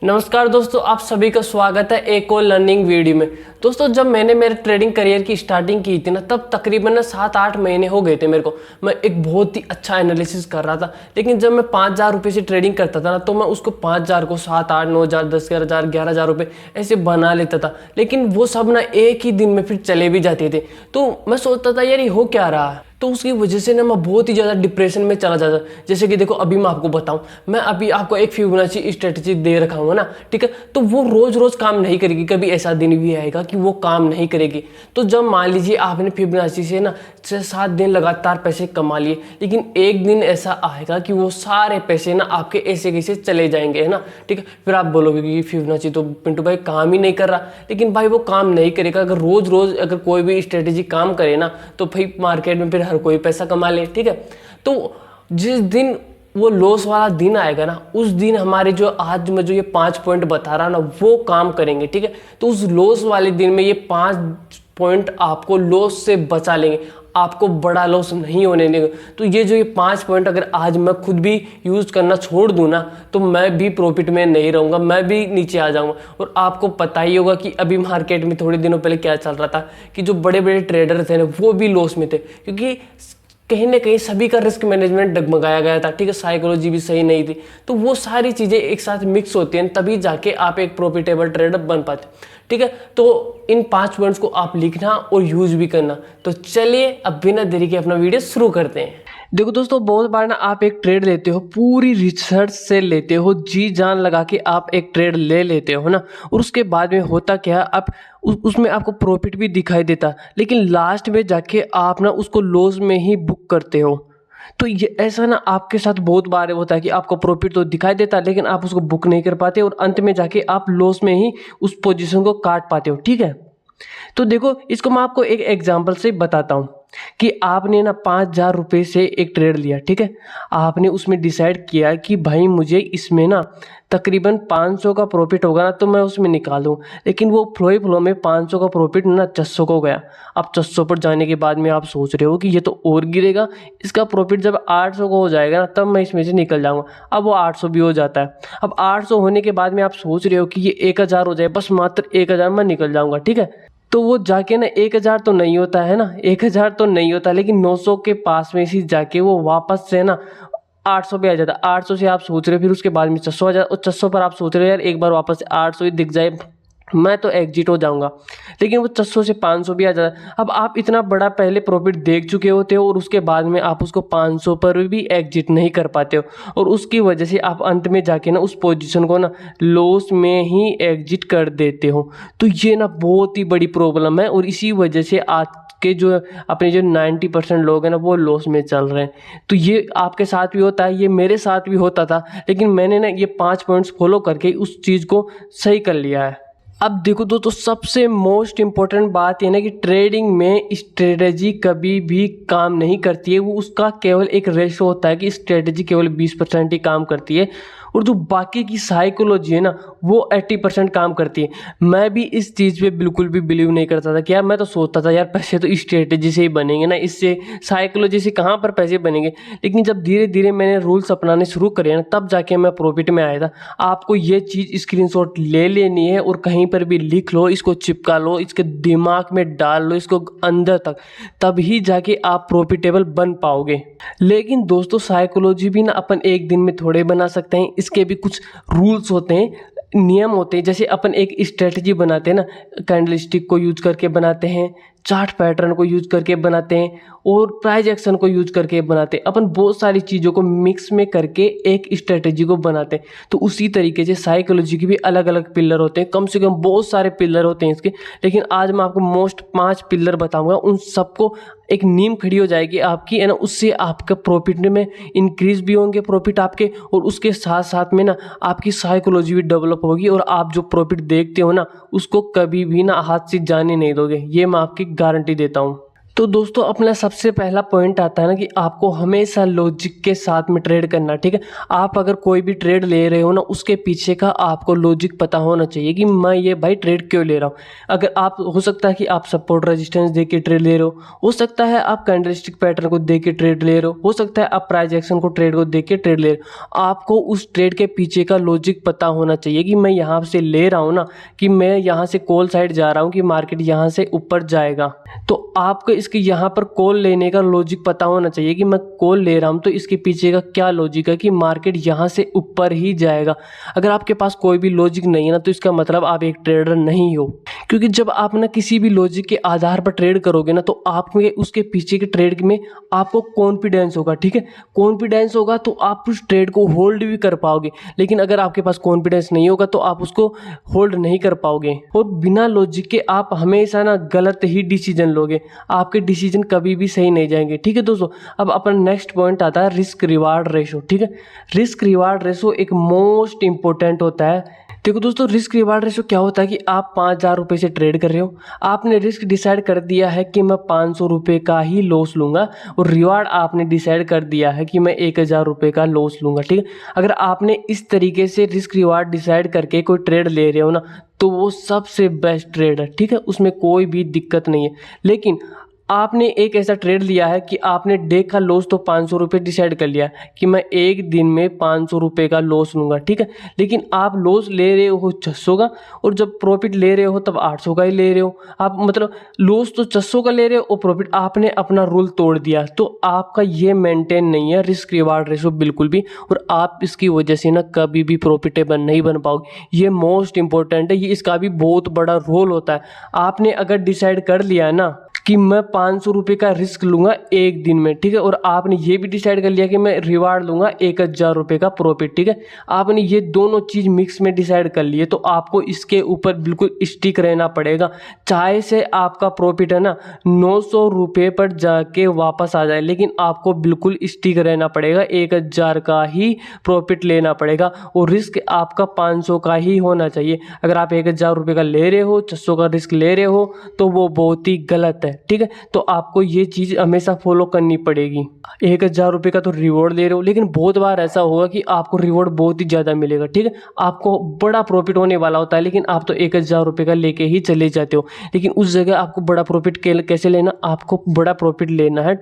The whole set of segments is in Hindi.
नमस्कार दोस्तों, आप सभी का स्वागत है एक और लर्निंग वीडियो में। दोस्तों, जब मैंने मेरे ट्रेडिंग करियर की स्टार्टिंग की थी ना, तब तकरीबन ना 7-8 महीने हो गए थे मेरे को। मैं एक बहुत ही अच्छा एनालिसिस कर रहा था, लेकिन जब मैं 5,000 रुपये से ट्रेडिंग करता था ना, तो मैं उसको 5,000 को 7, 8, 9,000, 10,000, 11,000 रुपये ऐसे बना लेता था। लेकिन वो सब ना एक ही दिन में फिर चले भी जाते थे। तो मैं सोचता था यार ये हो क्या रहा है। तो उसकी वजह से ना मैं बहुत ही ज़्यादा डिप्रेशन में चला जाता। जैसे कि देखो, अभी मैं आपको बताऊं, मैं अभी आपको एक फिबोनाची स्ट्रेटजी दे रखा हूँ ना, ठीक है। तो वो रोज रोज काम नहीं करेगी, कभी ऐसा दिन भी आएगा कि वो काम नहीं करेगी। तो जब मान लीजिए आपने फिबोनाची से ना 6-7 दिन लगातार पैसे कमा लिए, लेकिन एक दिन ऐसा आएगा कि वो सारे पैसे ना आपके ऐसे कैसे चले जाएंगे, है ना, ठीक है। फिर आप बोलोगे कि फिबोनाची तो पिंटू भाई काम ही नहीं कर रहा। लेकिन भाई वो काम नहीं करेगा अगर रोज रोज अगर कोई भी स्ट्रेटेजी काम करे ना, तो भाई मार्केट में फिर हर कोई पैसा कमा ले, ठीक है। तो जिस दिन वो लॉस वाला दिन आएगा ना, उस दिन हमारे जो आज मैं जो ये 5 पॉइंट बता रहा ना, वो काम करेंगे, ठीक है। तो उस लॉस वाले दिन में ये 5 पॉइंट आपको लॉस से बचा लेंगे, आपको बड़ा लॉस नहीं होने देंगे। तो ये 5 पॉइंट अगर आज मैं खुद भी यूज़ करना छोड़ दूँ ना, तो मैं भी प्रॉफिट में नहीं रहूँगा, मैं भी नीचे आ जाऊँगा। और आपको पता ही होगा कि अभी मार्केट में थोड़े दिनों पहले क्या चल रहा था कि जो बड़े बड़े ट्रेडर थे ना, वो भी लॉस में थे, क्योंकि कहीं ना कहीं सभी का रिस्क मैनेजमेंट डगमगाया गया था, ठीक है। साइकोलॉजी भी सही नहीं थी। तो वो सारी चीज़ें एक साथ मिक्स होती हैं, तभी जाके आप एक प्रॉफिटेबल ट्रेडर बन पाते, ठीक है। तो इन 5 पॉइंट्स को आप लिखना और यूज भी करना। तो चलिए अब बिना देरी के अपना वीडियो शुरू करते हैं। देखो दोस्तों, बहुत बार ना आप एक ट्रेड लेते हो, पूरी रिसर्च से लेते हो, जी जान लगा के आप एक ट्रेड ले लेते हो ना, और उसके बाद में होता क्या, आप उसमें आपको प्रॉफिट भी दिखाई देता, लेकिन लास्ट में जाके आप ना उसको लॉस में ही बुक करते हो। तो ये ऐसा ना आपके साथ बहुत बार होता है कि आपको प्रॉफिट तो दिखाई देता, लेकिन आप उसको बुक नहीं कर पाते और अंत में जाके आप लॉस में ही उस पोजीशन को काट पाते हो, ठीक है। तो देखो, इसको मैं आपको एक एग्जांपल से बताता हूँ कि आपने ना 5,000 रुपये से एक ट्रेड लिया, ठीक है। आपने उसमें डिसाइड किया कि भाई मुझे इसमें ना तकरीबन 500 का प्रॉफिट होगा ना, तो मैं उसमें निकालूं। लेकिन वो फ्लो ही फ्लो में 500 का प्रॉफिट ना 600 को गया। अब 600 पर जाने के बाद में आप सोच रहे हो कि ये तो और गिरेगा, इसका प्रॉफिट जब 800 को हो जाएगा ना, तब मैं इसमें से निकल जाऊंगा। अब वो 800 भी हो जाता है। अब 800 होने के बाद में आप सोच रहे हो कि ये 1,000 हो जाए, बस मात्र 1,000 मैं निकल जाऊंगा, ठीक है। तो वो जाके ना 1,000 तो नहीं होता है ना, 1,000 तो नहीं होता, लेकिन 900 के पास में ही जाके वो वापस से ना 800 पे आ जाता है। 800 से आप सोच रहे हो फिर उसके बाद में 600 आ जाता, और 600 पर आप सोच रहे हो यार एक बार वापस से 800 ही दिख जाए, मैं तो एग्जिट हो जाऊंगा। लेकिन वो 600 से 500 भी आ जाता है। अब आप इतना बड़ा पहले प्रॉफिट देख चुके होते हो, और उसके बाद में आप उसको 500 पर भी एग्जिट नहीं कर पाते हो, और उसकी वजह से आप अंत में जाके ना उस पोजीशन को ना लॉस में ही एग्जिट कर देते हो। तो ये ना बहुत ही बड़ी प्रॉब्लम है, और इसी वजह से आज के जो अपने जो 90% लोग हैं ना, वो लॉस में चल रहे हैं। तो ये आपके साथ भी होता है, ये मेरे साथ भी होता था, लेकिन मैंने ना ये 5 पॉइंट्स फॉलो करके उस चीज़ को सही कर लिया है। अब देखो दोस्तों, सबसे मोस्ट इम्पोर्टेंट बात ये ना कि ट्रेडिंग में स्ट्रेटेजी कभी भी काम नहीं करती है। वो उसका केवल एक रेशो होता है कि स्ट्रेटेजी केवल 20% ही काम करती है, और जो बाकी की साइकोलॉजी है ना, वो 80% काम करती है। मैं भी इस चीज़ पे बिल्कुल भी बिलीव नहीं करता था कि यार, मैं तो सोचता था यार पैसे तो स्ट्रेटेजी से ही बनेंगे ना, इससे साइकोलॉजी से कहाँ पर पैसे बनेंगे। लेकिन जब धीरे धीरे मैंने रूल्स अपनाने शुरू करे ना, तब जाके मैं प्रॉफिट में आया था। आपको ये चीज़ स्क्रीनशॉट ले लेनी है और कहीं पर भी लिख लो, इसको चिपका लो, इसके दिमाग में डाल लो, इसको अंदर तक, तभी जाके आप प्रॉफिटेबल बन पाओगे। लेकिन दोस्तों, साइकोलॉजी भी ना अपन एक दिन में थोड़े बना सकते हैं, इसके भी कुछ रूल्स होते हैं, नियम होते हैं। जैसे अपन एक स्ट्रेटजी बनाते हैं ना, कैंडलस्टिक को यूज करके बनाते हैं, चार्ट पैटर्न को यूज करके बनाते हैं, और प्राइस एक्शन को यूज करके बनाते हैं। अपन बहुत सारी चीज़ों को मिक्स में करके एक स्ट्रेटजी को बनाते हैं। तो उसी तरीके से साइकोलॉजी के भी अलग अलग पिलर होते हैं, कम से कम बहुत सारे पिलर होते हैं इसके। लेकिन आज मैं आपको मोस्ट 5 पिलर बताऊंगा, उन सबको एक नींव खड़ी हो जाएगी आपकी, है ना। उससे आपका प्रॉफिट में इंक्रीज भी होंगे प्रॉफिट आपके, और उसके साथ साथ में ना आपकी साइकोलॉजी भी डेवलप होगी, और आप जो प्रॉफिट देखते हो ना, उसको कभी भी ना हाथ से जाने नहीं दोगे, ये मैं आपकी गारंटी देता हूँ। तो दोस्तों अपना सबसे पहला पॉइंट आता है ना कि आपको हमेशा लॉजिक के साथ में ट्रेड करना, ठीक है। आप अगर कोई भी ट्रेड ले रहे हो ना, उसके पीछे का आपको लॉजिक पता होना चाहिए कि मैं ये भाई ट्रेड क्यों ले रहा हूँ। अगर आप, हो सकता है कि आप सपोर्ट रेजिस्टेंस देख के ट्रेड ले रहे हो सकता है आप कैंडलस्टिक पैटर्न को देख के ट्रेड ले रहे हो सकता है आप प्राइस एक्शन को ट्रेड को देख के ट्रेड ले रहे हो। आपको उस ट्रेड के पीछे का लॉजिक पता होना चाहिए कि मैं यहाँ से ले रहा हूँ ना, कि मैं यहाँ से कॉल साइड जा रहा हूँ कि मार्केट यहाँ से ऊपर जाएगा, तो आपको इसके यहाँ पर कॉल लेने का लॉजिक पता होना चाहिए कि मैं कॉल ले रहा हूँ तो इसके पीछे का क्या लॉजिक है कि मार्केट यहाँ से ऊपर ही जाएगा। अगर आपके पास कोई भी लॉजिक नहीं है ना, तो इसका मतलब आप एक ट्रेडर नहीं हो। क्योंकि जब आप ना किसी भी लॉजिक के आधार पर ट्रेड करोगे ना, तो आप में उसके पीछे के ट्रेड में आपको कॉन्फिडेंस होगा, ठीक है। कॉन्फिडेंस होगा तो आप उस ट्रेड को होल्ड भी कर पाओगे। लेकिन अगर आपके पास कॉन्फिडेंस नहीं होगा तो आप उसको होल्ड नहीं कर पाओगे, और बिना लॉजिक के आप हमेशा ना गलत ही डिसीजन लोगे, आपके डिसीजन कभी भी सही नहीं जाएंगे, ठीक है दोस्तों। अब अपना नेक्स्ट पॉइंट आता है रिस्क रिवार्ड रेशो, ठीक है। रिस्क रिवार्ड रेशो एक मोस्ट इंपॉर्टेंट होता है। देखो दोस्तों, रिस्क रिवार्ड रेशो क्या होता है कि आप 5,000 रुपये से ट्रेड कर रहे हो, आपने रिस्क डिसाइड कर दिया है कि मैं 500 रुपये का ही लॉस लूँगा, और रिवार्ड आपने डिसाइड कर दिया है कि मैं 1,000 रुपये का लॉस लूँगा, ठीक है। अगर आपने इस तरीके से रिस्क रिवार्ड डिसाइड करके कोई ट्रेड ले रहे हो ना, तो वो सबसे बेस्ट ट्रेड है, ठीक है, उसमें कोई भी दिक्कत नहीं है। लेकिन आपने एक ऐसा ट्रेड लिया है कि आपने डे का लॉस तो 500 रुपये डिसाइड कर लिया कि मैं एक दिन में 500 रुपये का लॉस लूँगा, ठीक है। लेकिन आप लॉस ले रहे हो 600 का, और जब प्रॉफिट ले रहे हो तब 800 का ही ले रहे हो। आप मतलब लॉस तो 600 का ले रहे हो और प्रॉफिट, आपने अपना रूल तोड़ दिया। तो आपका ये मेंटेन नहीं है रिस्क रिवार्ड रेशो बिल्कुल भी, और आप इसकी वजह से ना कभी भी प्रॉफिटेबल नहीं बन पाओगे। ये मोस्ट इंपॉर्टेंट है, ये इसका भी बहुत बड़ा रोल होता है। आपने अगर डिसाइड कर लिया है ना कि मैं 500 रुपये का रिस्क लूँगा एक दिन में, ठीक है, और आपने ये भी डिसाइड कर लिया कि मैं रिवार्ड लूँगा 1,000 रुपये का प्रॉफिट, ठीक है, आपने ये दोनों चीज़ मिक्स में डिसाइड कर लिए, तो आपको इसके ऊपर बिल्कुल स्टिक रहना पड़ेगा। चाहे से आपका प्रॉफिट है ना 900 रुपये पर जाके वापस आ जाए, लेकिन आपको बिल्कुल स्टिक रहना पड़ेगा, 1,000 का ही प्रॉफिट लेना पड़ेगा, और रिस्क आपका 500 का ही होना चाहिए। अगर आप 1,000 रुपये का ले रहे हो, 600 का रिस्क ले रहे हो, तो वो बहुत ही गलत है, ठीक है। तो आपको ये चीज़ हमेशा फॉलो करनी पड़ेगी। 1,000 रुपये का तो रिवॉर्ड ले रहे हो, लेकिन बहुत बार ऐसा होगा कि आपको रिवॉर्ड बहुत ही ज़्यादा मिलेगा, ठीक है, आपको बड़ा प्रॉफिट होने वाला होता है, लेकिन आप तो 1,000 रुपये का लेके ही चले जाते हो। लेकिन उस जगह आपको बड़ा प्रॉफिट कैसे लेना, आपको बड़ा प्रॉफिट लेना है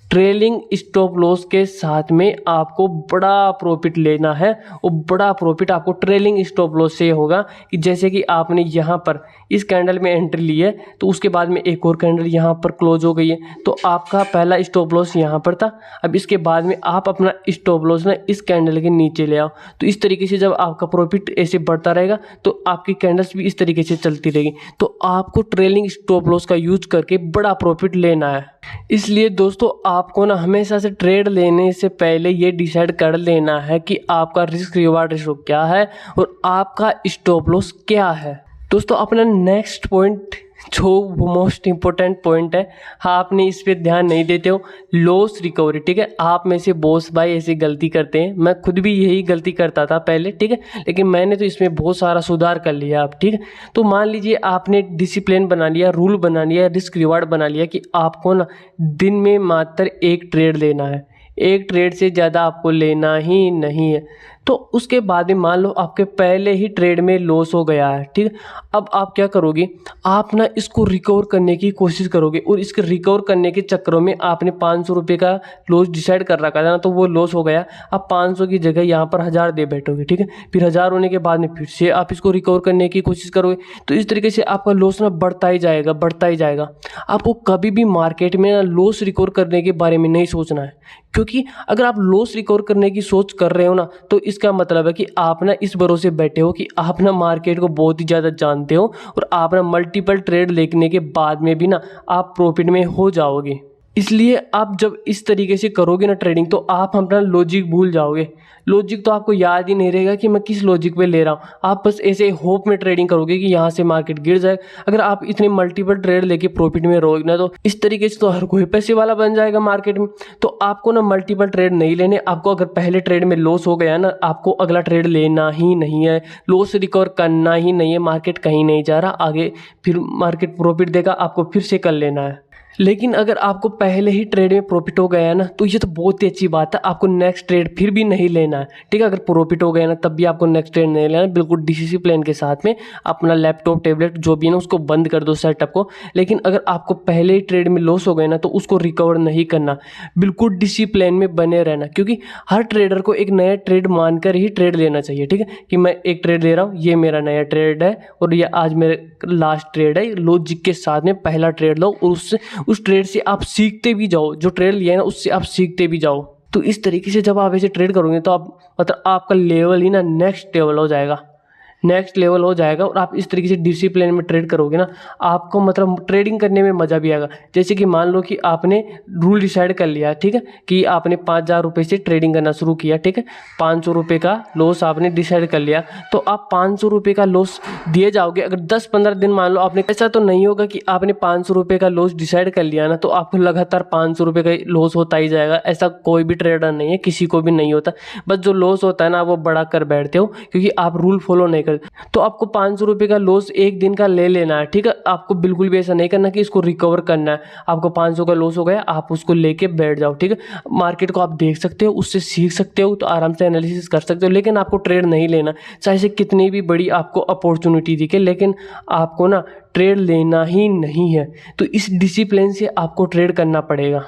ट्रेलिंग स्टॉप लॉस के साथ में आपको बड़ा प्रॉफिट लेना है। और बड़ा प्रॉफिट आपको ट्रेलिंग स्टॉप लॉस से होगा कि जैसे कि आपने यहाँ पर इस कैंडल में एंट्री ली है, तो उसके बाद में एक और कैंडल यहाँ पर क्लोज हो गई है, तो आपका पहला स्टॉप लॉस यहाँ पर था। अब इसके बाद में आप अपना स्टॉप लॉस ना इस कैंडल के नीचे ले आओ। तो इस तरीके से जब आपका प्रॉफिट ऐसे बढ़ता रहेगा, तो आपकी कैंडल्स भी इस तरीके से चलती रहेगी। तो आपको ट्रेलिंग स्टॉप लॉस का यूज करके बड़ा प्रॉफिट लेना है। इसलिए दोस्तों, आपको ना हमेशा से ट्रेड लेने से पहले ये डिसाइड कर लेना है कि आपका रिस्क रिवार्ड रेशो क्या है और आपका स्टॉप लॉस क्या है। दोस्तों, अपना नेक्स्ट पॉइंट जो मोस्ट इंपॉर्टेंट पॉइंट है, हाँ, आपने इस पे ध्यान नहीं देते हो, लॉस रिकवरी, ठीक है। आप में से बॉस भाई ऐसी गलती करते हैं, मैं खुद भी यही गलती करता था पहले, ठीक है, लेकिन मैंने तो इसमें बहुत सारा सुधार कर लिया अब, ठीक है। तो मान लीजिए आपने डिसिप्लिन बना लिया, रूल बना लिया, रिस्क रिवार्ड बना लिया कि आपको ना दिन में मात्र एक ट्रेड लेना है, एक ट्रेड से ज़्यादा आपको लेना ही नहीं है। तो उसके बाद में मान लो आपके पहले ही ट्रेड में लॉस हो गया है, ठीक है। अब आप क्या करोगे, आप ना इसको रिकवर करने की कोशिश करोगे, और इसके रिकवर करने के चक्करों में आपने 500 रुपये का लॉस डिसाइड कर रखा था ना, तो वो लॉस हो गया। अब 500 की जगह यहाँ पर 1,000 दे बैठोगे, ठीक है। फिर 1,000 होने के बाद में फिर से आप इसको रिकवर करने की कोशिश करोगे। तो इस तरीके से आपका लॉस ना बढ़ता ही जाएगा। आपको कभी भी मार्केट में ना लॉस रिकवर करने के बारे में नहीं सोचना है, क्योंकि अगर आप लॉस रिकवर करने की सोच कर रहे हो ना, तो इसका मतलब है कि आप ना इस भरोसे बैठे हो कि आप ना मार्केट को बहुत ही ज़्यादा जानते हो, और आप ना मल्टीपल ट्रेड लेने के बाद में भी ना आप प्रॉफिट में हो जाओगे। इसलिए आप जब इस तरीके से करोगे ना ट्रेडिंग, तो आप अपना लॉजिक भूल जाओगे। लॉजिक तो आपको याद ही नहीं रहेगा कि मैं किस लॉजिक पे ले रहा हूँ। आप बस ऐसे होप में ट्रेडिंग करोगे कि यहाँ से मार्केट गिर जाए। अगर आप इतने मल्टीपल ट्रेड लेके प्रॉफिट में रहोगे ना, तो इस तरीके से तो हर कोई पैसे वाला बन जाएगा मार्केट में। तो आपको ना मल्टीपल ट्रेड नहीं लेने। आपको अगर पहले ट्रेड में लॉस हो गया ना, आपको अगला ट्रेड लेना ही नहीं है, लॉस रिकवर करना ही नहीं है। मार्केट कहीं नहीं जा रहा, आगे फिर मार्केट प्रॉफिट देगा, आपको फिर से कर लेना है। लेकिन अगर आपको पहले ही ट्रेड में प्रॉफिट हो गया है ना, तो ये तो बहुत ही अच्छी बात है, आपको नेक्स्ट ट्रेड फिर भी नहीं लेना है, ठीक है। अगर प्रॉफिट हो गया ना तब भी आपको नेक्स्ट ट्रेड नहीं लेना है, बिल्कुल डीसीसी प्लान के साथ में अपना लैपटॉप टैबलेट जो भी है ना उसको बंद कर दो सेटअप को। लेकिन अगर आपको पहले ही ट्रेड में लॉस हो गया ना तो उसको रिकवर नहीं करना, बिल्कुल डिसिप्लिन में बने रहना, क्योंकि हर ट्रेडर को एक नया ट्रेड मानकर ही ट्रेड लेना चाहिए, ठीक है। कि मैं एक ट्रेड ले रहा हूँ, ये मेरा नया ट्रेड है और ये आज मेरे लास्ट ट्रेड है, लॉजिक के साथ में पहला ट्रेड लो और उस ट्रेड से आप सीखते भी जाओ, जो ट्रेड लिया है ना उससे आप सीखते भी जाओ। तो इस तरीके से जब आप ऐसे ट्रेड करोगे तो आप मतलब आपका लेवल ही ना नेक्स्ट लेवल हो जाएगा, नेक्स्ट लेवल हो जाएगा। और आप इस तरीके से डिसिप्लिन में ट्रेड करोगे ना, आपको मतलब ट्रेडिंग करने में मज़ा भी आएगा। जैसे कि मान लो कि आपने रूल डिसाइड कर लिया, ठीक है, कि आपने 5,000 रुपये से ट्रेडिंग करना शुरू किया, ठीक है, 500 रुपये का लॉस आपने डिसाइड कर लिया, तो आप 500 रुपये का लॉस दिए जाओगे। अगर 10-15 दिन मान लो आपने, ऐसा तो नहीं होगा कि आपने 500 रुपये का लॉस डिसाइड कर लिया ना तो आपको लगातार 500 रुपये का लॉस होता ही जाएगा। ऐसा कोई भी ट्रेडर नहीं है, किसी को भी नहीं होता। बस जो लॉस होता है ना वो बड़ा कर बैठते हो, क्योंकि आप रूल फॉलो नहीं करते। तो आपको 500 रुपये का लॉस एक दिन का ले लेना है, ठीक है। आपको बिल्कुल भी ऐसा नहीं करना कि इसको रिकवर करना है। आपको 500 का लॉस हो गया, आप उसको लेके बैठ जाओ, ठीक है। मार्केट को आप देख सकते हो, उससे सीख सकते हो, तो आराम से एनालिसिस कर सकते हो, लेकिन आपको ट्रेड नहीं लेना। चाहे से कितनी भी बड़ी आपको अपॉर्चुनिटी दिखे, लेकिन आपको ना ट्रेड लेना ही नहीं है। तो इस डिसिप्लिन से आपको ट्रेड करना पड़ेगा।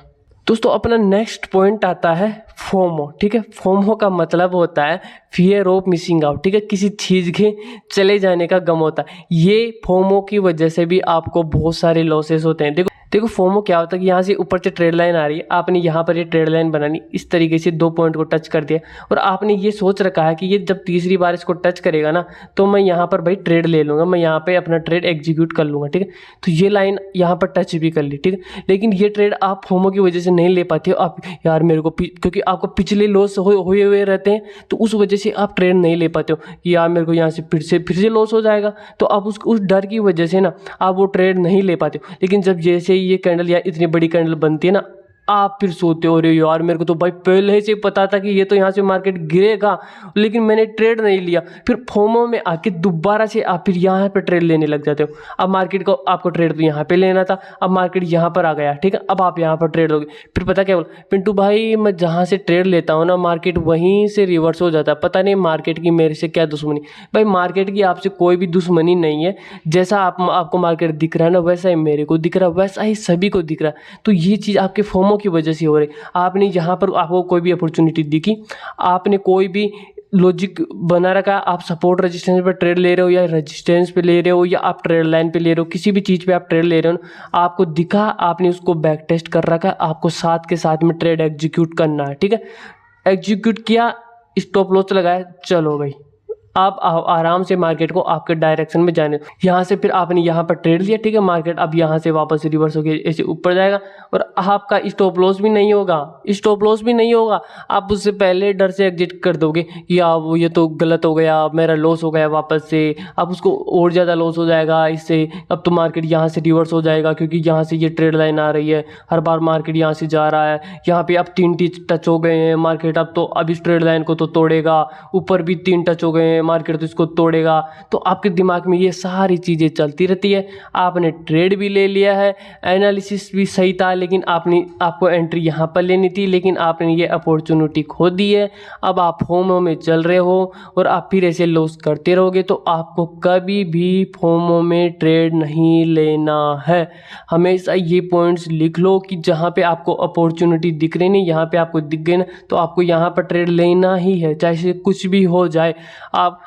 दोस्तों अपना नेक्स्ट पॉइंट आता है फोमो, ठीक है। फोमो का मतलब होता है फियर ऑफ मिसिंग आउट, ठीक है, किसी चीज़ के चले जाने का गम होता है। ये फोमो की वजह से भी आपको बहुत सारे लॉसेस होते हैं। देखो फोमो क्या होता है कि यहाँ से ऊपर से ट्रेड लाइन आ रही है, आपने यहाँ पर ये ट्रेड लाइन बनानी, इस तरीके से 2 पॉइंट को टच कर दिया और आपने ये सोच रखा है कि ये जब तीसरी बार इसको टच करेगा ना तो मैं यहाँ पर भाई ट्रेड ले लूँगा, मैं यहाँ पे अपना ट्रेड एग्जीक्यूट कर लूँगा, ठीक है। तो ये लाइन यहाँ पर टच भी कर ली, ठीक है, लेकिन ये ट्रेड आप फोमो की वजह से नहीं ले पाते हो। आप यार मेरे को क्योंकि आपको पिछले लॉस हुए हुए रहते हैं, तो उस वजह से आप ट्रेड नहीं ले पाते हो कि यार मेरे को यहाँ से फिर से लॉस हो जाएगा, तो आप उस डर की वजह से ना आप वो ट्रेड नहीं ले पाते हो। लेकिन जब जैसे ये कैंडल या इतनी बड़ी कैंडल बनती है ना, आप फिर सोते हो अरे यार मेरे को तो भाई पहले से पता था कि ये तो यहाँ से मार्केट गिरेगा, लेकिन मैंने ट्रेड नहीं लिया। फिर फोमो में आके दोबारा से आप फिर यहाँ पे ट्रेड लेने लग जाते हो। अब मार्केट को आपको ट्रेड तो यहाँ पे लेना था, अब मार्केट यहाँ पर आ गया, ठीक है, अब आप यहाँ पर ट्रेड लोगे। फिर पता क्या बोला पिंटू भाई, मैं जहाँ से ट्रेड लेता हूँ ना मार्केट वहीं से रिवर्स हो जाता है, पता नहीं मार्केट की मेरे से क्या दुश्मनी। भाई मार्केट की आपसे कोई भी दुश्मनी नहीं है, जैसा आपको मार्केट दिख रहा है ना वैसा ही मेरे को दिख रहा है, वैसा ही सभी को दिख रहा है। तो ये चीज़ आपके फोमो की वजह से हो रही। आपने यहाँ पर आपको कोई भी अपॉर्चुनिटी दिखी, आपने कोई भी लॉजिक बना रखा, आप सपोर्ट रेजिस्टेंस पे ट्रेड ले रहे हो या रेजिस्टेंस पे ले रहे हो या आप ट्रेड लाइन पे ले रहे हो, किसी भी चीज़ पे आप ट्रेड ले रहे हो, आपको दिखा, आपने उसको बैक टेस्ट कर रखा, आपको साथ के साथ में ट्रेड एग्जीक्यूट करना है, ठीक है। एग्जीक्यूट किया, स्टॉप लॉस लगाया, चलो भाई आप आराम से मार्केट को आपके डायरेक्शन में जाने। यहाँ से फिर आपने यहाँ पर ट्रेड लिया, ठीक है, मार्केट अब यहाँ से वापस रिवर्स होकर ऐसे ऊपर जाएगा और आपका स्टॉप लॉस भी नहीं होगा, स्टॉप लॉस भी नहीं होगा। आप उससे पहले डर से एग्जिट कर दोगे कि आप ये तो गलत हो गया, मेरा लॉस हो गया वापस से, अब उसको और ज़्यादा लॉस हो जाएगा इससे, अब तो मार्केट यहाँ से रिवर्स हो जाएगा क्योंकि यहाँ से ये ट्रेड लाइन आ रही है, हर बार मार्केट यहाँ से जा रहा है, यहाँ पे अब 3 टच हो गए हैं मार्केट, अब इस ट्रेड लाइन को तो तोड़ेगा, ऊपर भी 3 टच हो गए हैं मार्केट तो इसको तोड़ेगा। तो आपके दिमाग में ये सारी चीज़ें चलती रहती है। आपने ट्रेड भी ले लिया है, एनालिसिस भी सही था, लेकिन आपको एंट्री यहाँ पर लेनी थी, लेकिन आपने ये अपॉर्चुनिटी खो दी है। अब आप फोमो में चल रहे हो और आप फिर ऐसे लॉस करते रहोगे, तो आपको कभी भी फोमो में ट्रेड नहीं लेना है। हमेशा ये पॉइंट्स लिख लो कि जहाँ पे आपको अपॉर्चुनिटी दिख रही नहीं, यहाँ पे आपको दिख गई ना, तो आपको यहाँ पर ट्रेड लेना ही है, चाहे से कुछ भी हो जाए। आप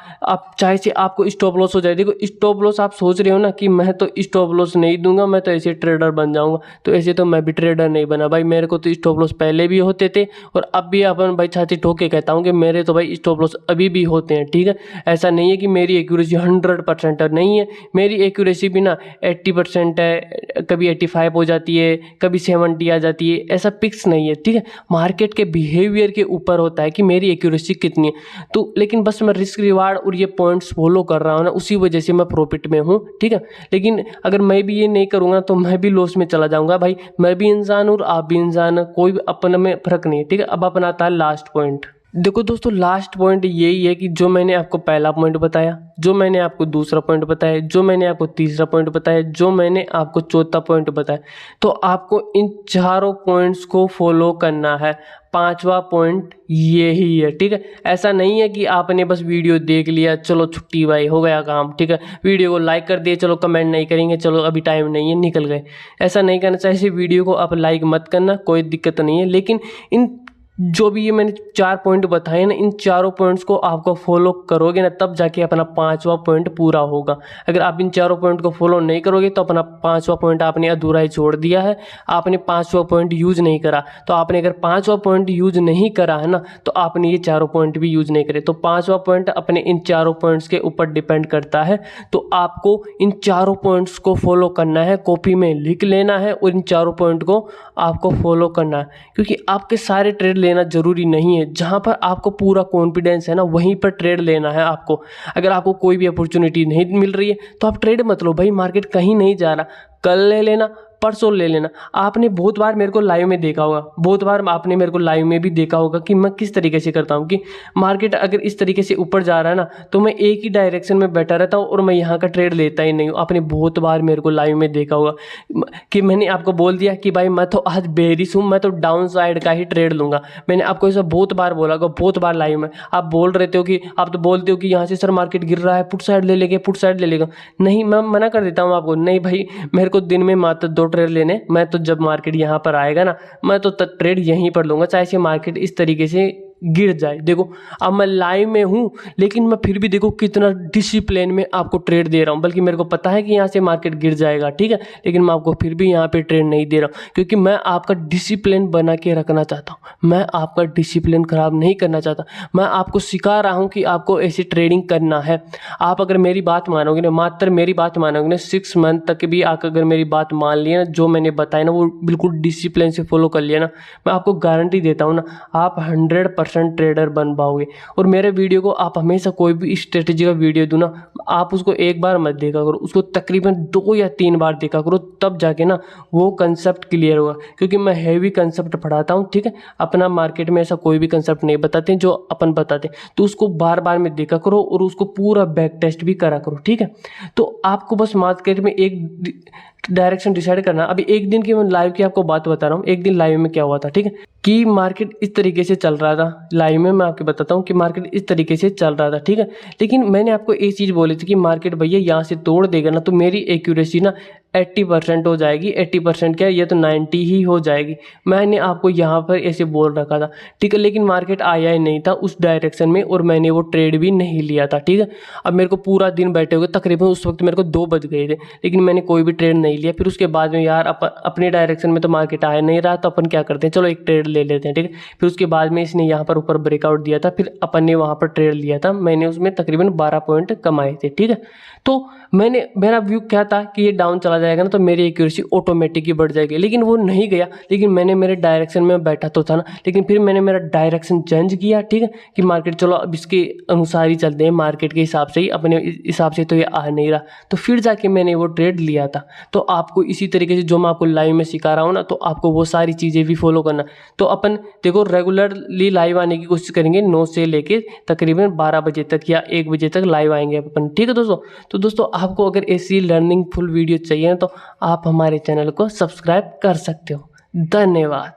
चाहे से आपको स्टॉप लॉस हो जाए, देखो स्टॉप लॉस आप सोच रहे हो ना कि मैं तो स्टॉप लॉस नहीं दूंगा, मैं तो ऐसे ट्रेडर बन जाऊंगा, तो ऐसे तो मैं भी ट्रेडर नहीं बना भाई। मेरे को तो स्टॉप लॉस पहले भी होते थे और अब भी अपन भाई छाती ठोक के कहता हूँ कि मेरे तो भाई स्टॉप लॉस अभी भी होते हैं, ठीक है। ऐसा नहीं है कि मेरी एक्यूरेसी 100% नहीं है, मेरी एक्यूरेसी भी ना 80% है, कभी 85 हो जाती है, कभी 70 आ जाती है, ऐसा फिक्स नहीं है, ठीक है। मार्केट के बिहेवियर के ऊपर होता है कि मेरी एक्यूरेसी कितनी है। तो लेकिन बस मैं रिस्क रिवार्ड और ये पॉइंट्स फॉलो कर रहा हूँ ना, उसी वजह से मैं प्रॉफिट में हूँ, ठीक है। लेकिन अगर मैं भी ये नहीं करूँगा तो मैं भी लॉस में चला जाऊँगा भाई। मैं भी इंसान हूँ और आप भी इंसान, कोई अपने में फ़र्क नहीं है, ठीक है। अब अपना आता है लास्ट पॉइंट। देखो दोस्तों, लास्ट पॉइंट यही है कि जो मैंने आपको पहला पॉइंट बताया, जो मैंने आपको दूसरा पॉइंट बताया, जो मैंने आपको तीसरा पॉइंट बताया, जो मैंने आपको चौथा पॉइंट बताया, तो आपको इन चारों पॉइंट्स को फॉलो करना है। पांचवा पॉइंट यही है, ठीक है। ऐसा नहीं है कि आपने बस वीडियो देख लिया, चलो छुट्टी भाई हो गया काम, ठीक है, वीडियो को लाइक कर दिए, चलो कमेंट नहीं करेंगे, चलो अभी टाइम नहीं है, निकल गए। ऐसा नहीं करना चाहिए। वीडियो को आप लाइक मत करना, कोई दिक्कत नहीं है, लेकिन इन जो भी ये मैंने 4 पॉइंट बताए ना, इन चारों पॉइंट्स को आपको फॉलो करोगे ना, तब जाके अपना 5वां पॉइंट पूरा होगा। अगर आप इन चारों पॉइंट को फॉलो नहीं करोगे तो अपना 5वां पॉइंट आपने अधूरा ही छोड़ दिया है, आपने 5वां पॉइंट यूज नहीं करा। तो आपने अगर 5वां पॉइंट यूज नहीं करा है ना, तो आपने ये चारों पॉइंट भी यूज नहीं करे। तो 5वां पॉइंट अपने इन चारों पॉइंट्स के ऊपर डिपेंड करता है। तो आपको इन चारों पॉइंट्स को फॉलो करना है, कॉपी में लिख लेना है और इन चारों पॉइंट को आपको फॉलो करना है, क्योंकि आपके सारे ट्रेड लेना जरूरी नहीं है। जहां पर आपको पूरा कॉन्फिडेंस है ना, वहीं पर ट्रेड लेना है आपको। अगर आपको कोई भी अपॉर्चुनिटी नहीं मिल रही है तो आप ट्रेड मत लो भाई, मार्केट कहीं नहीं जा रहा, कल ले लेना, परसों ले लेना। आपने बहुत बार मेरे को लाइव में देखा होगा, बहुत बार आपने मेरे को लाइव में भी देखा होगा कि मैं किस तरीके से करता हूँ कि मार्केट अगर इस तरीके से ऊपर जा रहा है ना, तो मैं एक ही डायरेक्शन में बैठा रहता हूँ और मैं यहाँ का ट्रेड लेता ही नहीं हूँ। आपने बहुत बार मेरे को लाइव में देखा होगा कि मैंने आपको बोल दिया कि भाई मैं तो आज बेरिश हूँ, मैं तो डाउन साइड का ही ट्रेड लूंगा। मैंने आपको ऐसा बहुत बार बोला होगा, बहुत बार लाइव में। आप बोल रहे हो कि आप तो बोलते हो कि यहाँ से सर मार्केट गिर रहा है, पुट साइड ले लेंगे, पुट साइड ले लेगा। नहीं, मैं मना कर देता हूँ आपको, नहीं भाई, मेरे को दिन में मात्र 2 ट्रेड लेने, मैं तो जब मार्केट यहाँ पर आएगा ना, मैं तो ट्रेड यहीं पर लूंगा, चाहे से मार्केट इस तरीके से गिर जाए। देखो अब मैं लाइव में हूँ, लेकिन मैं फिर भी देखो कितना डिसिप्लिन में आपको ट्रेड दे रहा हूँ, बल्कि मेरे को पता है कि यहाँ से मार्केट गिर जाएगा, ठीक है, लेकिन मैं आपको फिर भी यहाँ पे ट्रेड नहीं दे रहा हूँ, क्योंकि मैं आपका डिसिप्लिन बना के रखना चाहता हूँ। मैं आपका डिसिप्लिन खराब नहीं करना चाहता। मैं आपको सिखा रहा हूँ कि आपको ऐसी ट्रेडिंग करना है। आप अगर मेरी बात मानोगे ना, मात्र मेरी बात मानोगे ना, 6 मंथ तक भी आप अगर मेरी बात मान लिया ना, जो मैंने बताया ना वो बिल्कुल डिसिप्लिन से फॉलो कर लिया ना, मैं आपको गारंटी देता हूँ ना, आप 100% ट्रेडर बन पाओगे। और मेरे वीडियो को आप हमेशा, कोई भी स्ट्रेटेजी का वीडियो दूँ ना, आप उसको एक बार मत देखा करो, उसको तकरीबन 2 या 3 बार देखा करो, तब जाके ना वो कंसेप्ट क्लियर होगा। क्योंकि मैं हैवी कंसेप्ट पढ़ाता हूँ, ठीक है, अपना मार्केट में ऐसा कोई भी कंसेप्ट नहीं बताते जो अपन बताते, तो उसको बार बार में देखा करो और उसको पूरा बैक टेस्ट भी करा करो, ठीक है। तो आपको बस मार्केट में एक डायरेक्शन डिसाइड करना। अभी एक दिन की मैं लाइव की आपको बात बता रहा हूँ, एक दिन लाइव में क्या हुआ था, ठीक है, कि मार्केट इस तरीके से चल रहा था। लाइव में मैं आपको बताता हूँ कि मार्केट इस तरीके से चल रहा था, ठीक है, लेकिन मैंने आपको एक चीज़ बोली थी कि मार्केट भैया यहाँ से तोड़ देगा ना, तो मेरी एक्यूरेसी ना 80% हो जाएगी। 80% क्या है, ये तो 90 ही हो जाएगी। मैंने आपको यहाँ पर ऐसे बोल रखा था, ठीक है, लेकिन मार्केट आया ही नहीं था उस डायरेक्शन में और मैंने वो ट्रेड भी नहीं लिया था, ठीक है। अब मेरे को पूरा दिन बैठे हुए, तकरीबन उस वक्त मेरे को 2 बज गए थे, लेकिन मैंने कोई भी ट्रेड नहीं लिया। फिर उसके बाद में यार अपने डायरेक्शन में तो मार्केट आ नहीं रहा, तो अपन क्या करते हैं, चलो एक ट्रेड ले लेते हैं, ठीक है। फिर उसके बाद में इसने यहाँ पर ऊपर ब्रेकआउट दिया था, फिर अपन ने वहाँ पर ट्रेड लिया था, मैंने उसमें तकरीबन 12 पॉइंट कमाए थे, ठीक है। तो मेरा व्यू क्या था कि ये डाउन चला जाएगा ना, तो मेरी एक्यूरेसी ऑटोमेटिक ही बढ़ जाएगी, लेकिन वो नहीं गया। लेकिन मैंने मेरे डायरेक्शन में बैठा तो था ना, लेकिन फिर मैंने मेरा डायरेक्शन चेंज किया, ठीक है, कि मार्केट चलो अब इसके अनुसार ही चलते हैं, मार्केट के हिसाब से ही, अपने हिसाब से तो ये आ नहीं रहा, तो फिर जाके मैंने वो ट्रेड लिया था। तो आपको इसी तरीके से जो मैं आपको लाइव में सिखा रहा हूँ ना, तो आपको वो सारी चीज़ें भी फॉलो करना। तो अपन देखो रेगुलरली लाइव आने की कोशिश करेंगे, 9 से लेके तकरीबन 12 बजे तक या 1 बजे तक लाइव आएंगे अपन, ठीक है दोस्तों। तो दोस्तों आपको अगर ऐसी लर्निंग फुल वीडियो चाहिए तो आप हमारे चैनल को सब्सक्राइब कर सकते हो। धन्यवाद।